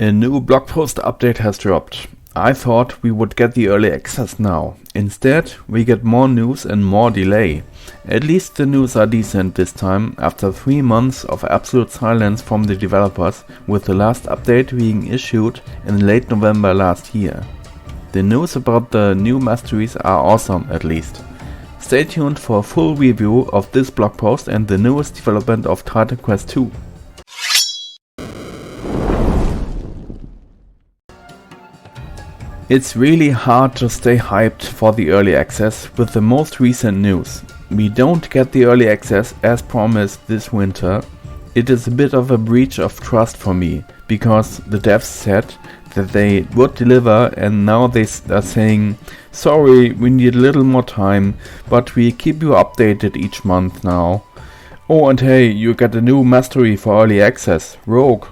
A new blog post update has dropped. I thought we would get the early access now. Instead, we get more news and more delay. At least the news are decent this time, after 3 months of absolute silence from the developers, with the last update being issued in late November last year. The news about the new masteries are awesome, at least. Stay tuned for a full review of this blog post and the newest development of Titan Quest 2. It's really hard to stay hyped for the early access with the most recent news. We don't get the early access as promised this winter. It is a bit of a breach of trust for me, because the devs said that they would deliver and now they are saying, sorry, we need a little more time, but we keep you updated each month now. Oh, and hey, you get a new mastery for early access, Rogue.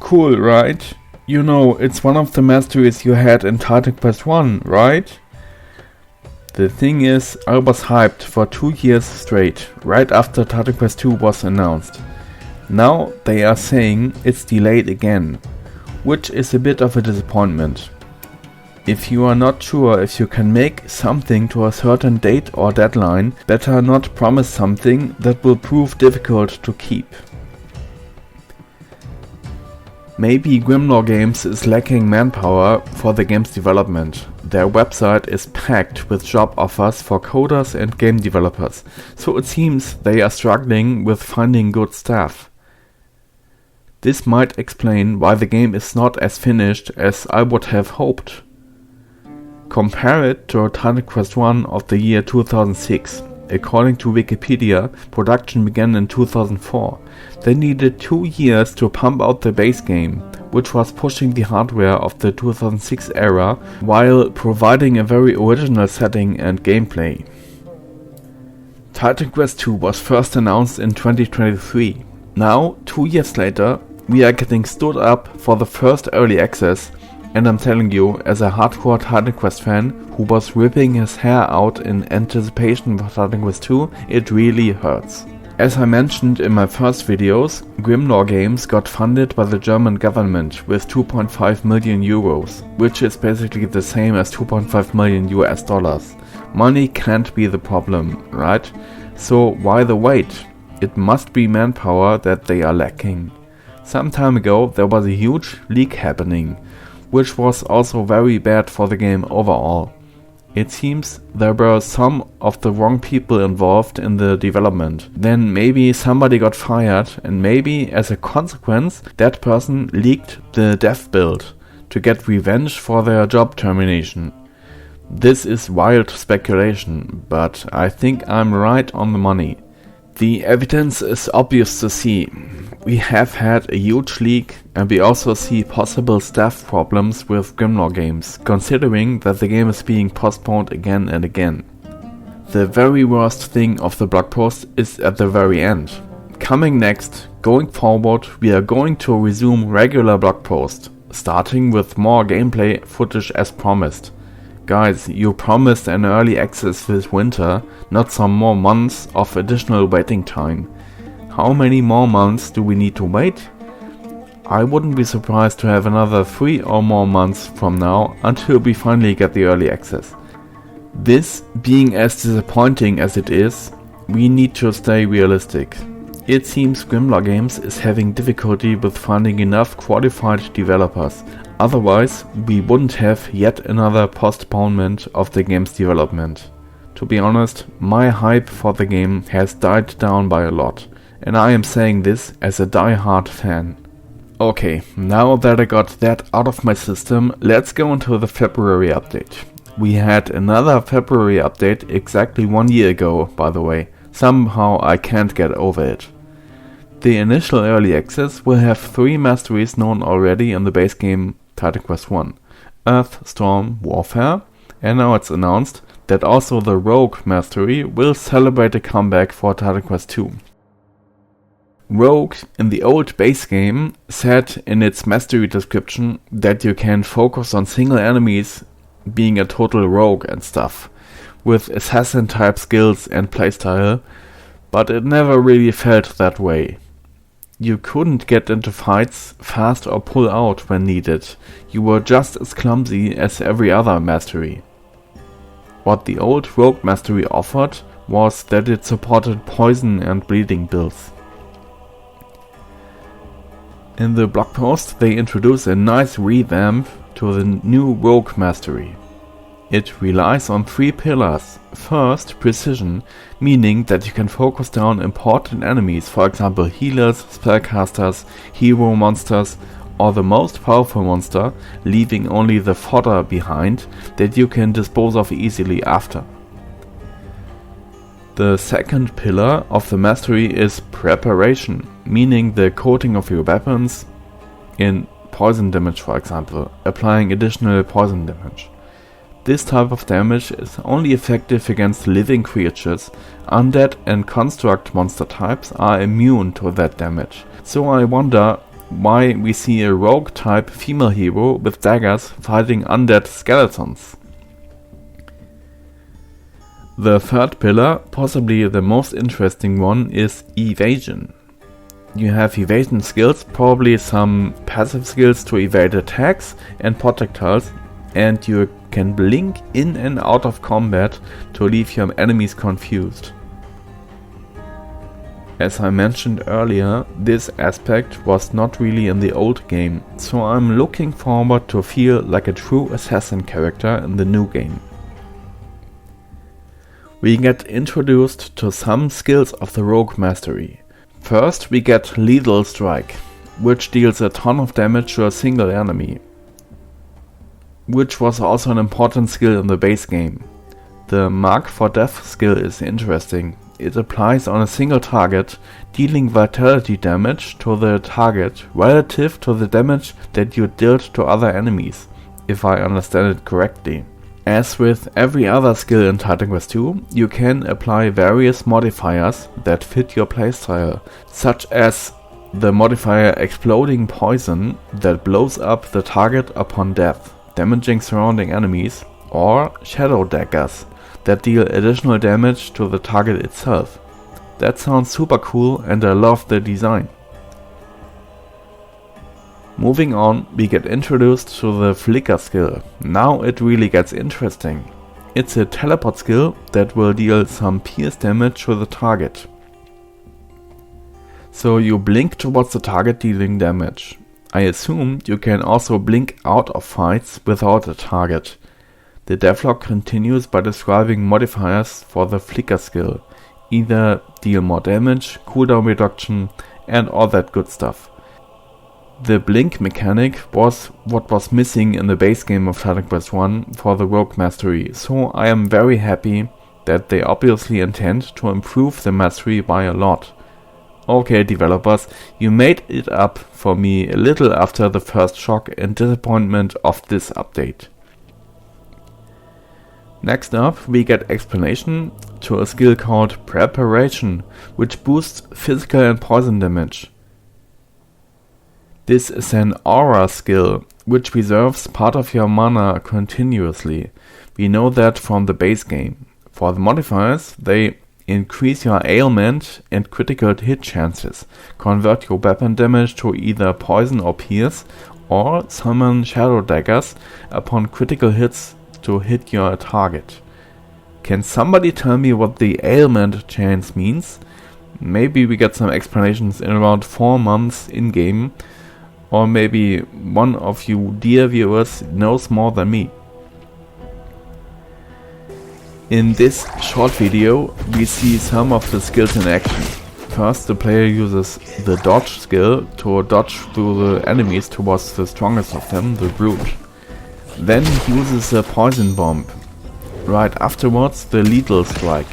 Cool, right? You know, it's one of the masteries you had in Titan Quest 1, right? The thing is, I was hyped for 2 years straight, right after Titan Quest 2 was announced. Now they are saying it's delayed again, which is a bit of a disappointment. If you are not sure if you can make something to a certain date or deadline, better not promise something that will prove difficult to keep. Maybe Grimlore Games is lacking manpower for the game's development. Their website is packed with job offers for coders and game developers, so it seems they are struggling with finding good staff. This might explain why the game is not as finished as I would have hoped. Compare it to Titan Quest 1 of the year 2006. According to Wikipedia, production began in 2004. They needed 2 years to pump out the base game, which was pushing the hardware of the 2006 era while providing a very original setting and gameplay. Titan Quest 2 was first announced in 2023. Now, 2 years later, we are getting stood up for the first early access, and I'm telling you, as a hardcore Titan Quest fan who was ripping his hair out in anticipation for Titan Quest 2, it really hurts. As I mentioned in my first videos, Grimlore Games got funded by the German government with 2.5 million euros, which is basically the same as 2.5 million US dollars. Money can't be the problem, right? So why the wait? It must be manpower that they are lacking. Some time ago there was a huge leak happening, which was also very bad for the game overall. It seems there were some of the wrong people involved in the development. Then maybe somebody got fired, and maybe as a consequence that person leaked the dev build to get revenge for their job termination. This is wild speculation, but I think I'm right on the money. The evidence is obvious to see. We have had a huge leak, and we also see possible staff problems with Grimlore Games, considering that the game is being postponed again and again. The very worst thing of the blog post is at the very end. Coming next, going forward, we are going to resume regular blog posts, starting with more gameplay footage as promised. Guys, you promised an early access this winter, not some more months of additional waiting time. How many more months do we need to wait? I wouldn't be surprised to have another 3 or more months from now until we finally get the early access. This being as disappointing as it is, we need to stay realistic. It seems Grimlore Games is having difficulty with finding enough qualified developers. Otherwise, we wouldn't have yet another postponement of the game's development. To be honest, my hype for the game has died down by a lot, and I am saying this as a die-hard fan. Okay, now that I got that out of my system, let's go into the February update. We had another February update exactly 1 year ago, by the way. Somehow I can't get over it. The initial early access will have 3 masteries known already in the base game Titan Quest 1, Earth, Storm, Warfare, and now it's announced that also the Rogue mastery will celebrate a comeback for Titan Quest 2. Rogue in the old base game said in its mastery description that you can focus on single enemies being a total rogue and stuff, with assassin type skills and playstyle, but it never really felt that way. You couldn't get into fights fast or pull out when needed. You were just as clumsy as every other mastery. What the old Rogue mastery offered was that it supported poison and bleeding builds. In the blog post they introduce a nice revamp to the new Rogue mastery. It relies on 3 pillars. First, precision, meaning that you can focus down important enemies, for example healers, spellcasters, hero monsters, or the most powerful monster, leaving only the fodder behind that you can dispose of easily after. The second pillar of the mastery is preparation, meaning the coating of your weapons in poison damage, for example, applying additional poison damage. This type of damage is only effective against living creatures. Undead and construct monster types are immune to that damage. So I wonder why we see a rogue type female hero with daggers fighting undead skeletons. The third pillar, possibly the most interesting one, is evasion. You have evasion skills, probably some passive skills to evade attacks and projectiles, and you can blink in and out of combat to leave your enemies confused. As I mentioned earlier, this aspect was not really in the old game, so I'm looking forward to feel like a true assassin character in the new game. We get introduced to some skills of the Rogue mastery. First we get Lethal Strike, which deals a ton of damage to a single enemy, which was also an important skill in the base game. The Mark for Death skill is interesting. It applies on a single target, dealing vitality damage to the target relative to the damage that you dealt to other enemies, if I understand it correctly. As with every other skill in Titan Quest 2, you can apply various modifiers that fit your playstyle, such as the modifier Exploding Poison that blows up the target upon death, damaging surrounding enemies, or Shadow Daggers that deal additional damage to the target itself. That sounds super cool and I love the design. Moving on, we get introduced to the Flicker skill. Now it really gets interesting. It's a teleport skill that will deal some pierce damage to the target. So you blink towards the target dealing damage. I assume you can also blink out of fights without a target. The devlog continues by describing modifiers for the Flicker skill. Either deal more damage, cooldown reduction, and all that good stuff. The blink mechanic was what was missing in the base game of Titan Quest 1 for the Rogue mastery, so I am very happy that they obviously intend to improve the mastery by a lot. Okay developers, you made it up for me a little after the first shock and disappointment of this update. Next up we get explanation to a skill called Preparation, which boosts physical and poison damage. This is an aura skill, which preserves part of your mana continuously. We know that from the base game. For the modifiers, they increase your ailment and critical hit chances, convert your weapon damage to either poison or pierce, or summon shadow daggers upon critical hits to hit your target. Can somebody tell me what the ailment chance means? Maybe we get some explanations in around 4 months in-game, or maybe one of you dear viewers knows more than me. In this short video we see some of the skills in action. First the player uses the dodge skill to dodge through the enemies towards the strongest of them, the brute. Then he uses a poison bomb. Right afterwards the lethal strike,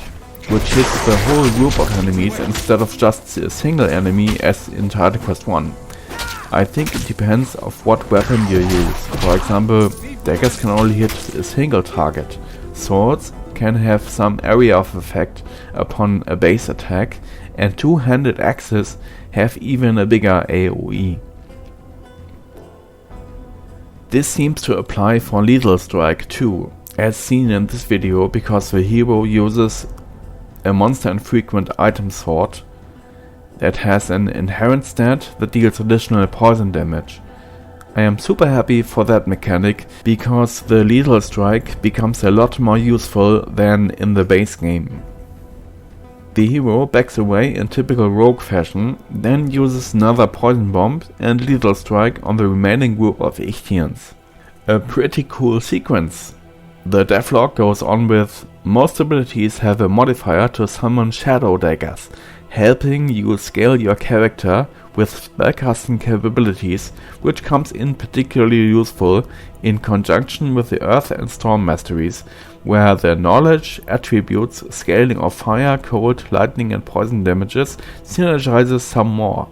which hits the whole group of enemies instead of just a single enemy as in Titan Quest 1. I think it depends of what weapon you use. For example, daggers can only hit a single target. Swords can have some area of effect upon a base attack, and two-handed axes have even a bigger AoE. This seems to apply for Lethal Strike too, as seen in this video, because the hero uses a monster infrequent item sword that has an inherent stat that deals additional poison damage. I am super happy for that mechanic because the lethal strike becomes a lot more useful than in the base game. The hero backs away in typical rogue fashion, then uses another poison bomb and lethal strike on the remaining group of Ichthyians. A pretty cool sequence. The devlog goes on with: most abilities have a modifier to summon shadow daggers, helping you scale your character with spellcasting capabilities, which comes in particularly useful in conjunction with the Earth and Storm masteries, where the knowledge attributes scaling of fire, cold, lightning and poison damages synergizes some more.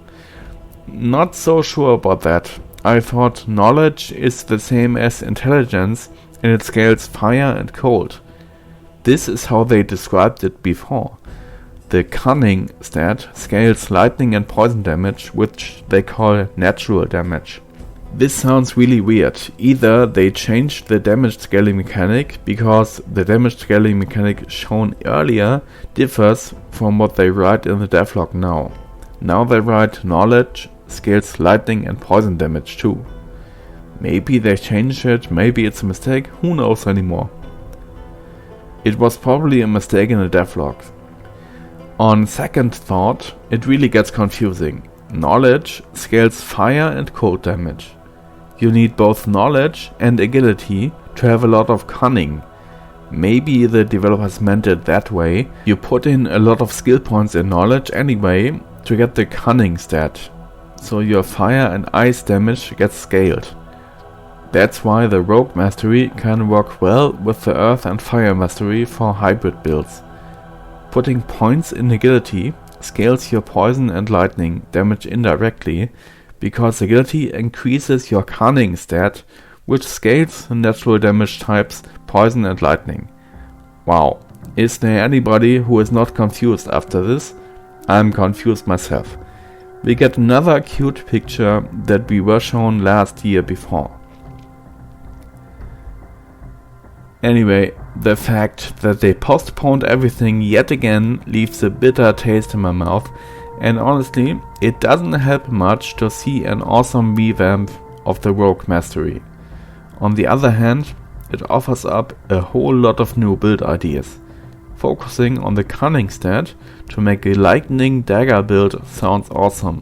Not so sure about that. I thought knowledge is the same as intelligence and it scales fire and cold. This is how they described it before. The cunning stat scales lightning and poison damage, which they call natural damage. This sounds really weird. Either they changed the damage scaling mechanic because the damage scaling mechanic shown earlier differs from what they write in the devlog now. Now they write knowledge scales lightning and poison damage too. Maybe they changed it, maybe it's a mistake, who knows anymore. It was probably a mistake in the devlog. On second thought, it really gets confusing. Knowledge scales fire and cold damage. You need both knowledge and agility to have a lot of cunning. Maybe the developers meant it that way. You put in a lot of skill points in knowledge anyway to get the cunning stat, so your fire and ice damage gets scaled. That's why the rogue mastery can work well with the earth and fire mastery for hybrid builds. Putting points in agility scales your poison and lightning damage indirectly, because agility increases your cunning stat, which scales the natural damage types poison and lightning. Wow, is there anybody who is not confused after this? I'm confused myself. We get another cute picture that we were shown last year before. Anyway, the fact that they postponed everything yet again leaves a bitter taste in my mouth, and honestly, it doesn't help much to see an awesome revamp of the rogue mastery. On the other hand, it offers up a whole lot of new build ideas. Focusing on the cunning stat to make a lightning dagger build sounds awesome.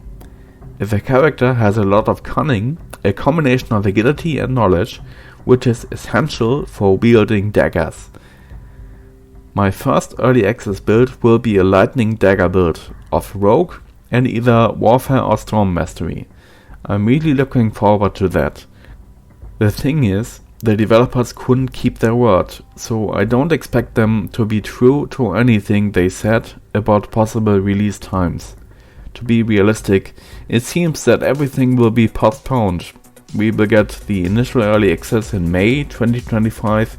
If a character has a lot of cunning, a combination of agility and knowledge, which is essential for wielding daggers. My first early access build will be a lightning dagger build of rogue and either warfare or storm mastery. I'm really looking forward to that. The thing is, the developers couldn't keep their word, so I don't expect them to be true to anything they said about possible release times. To be realistic, it seems that everything will be postponed. We will get the initial early access in May 2025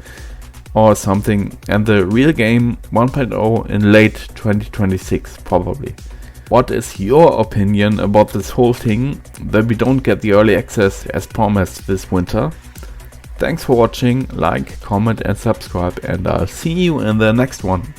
or something, and the real game 1.0 in late 2026 probably. What is your opinion about this whole thing, that we don't get the early access as promised this winter? Thanks for watching, like, comment and subscribe, and I'll see you in the next one.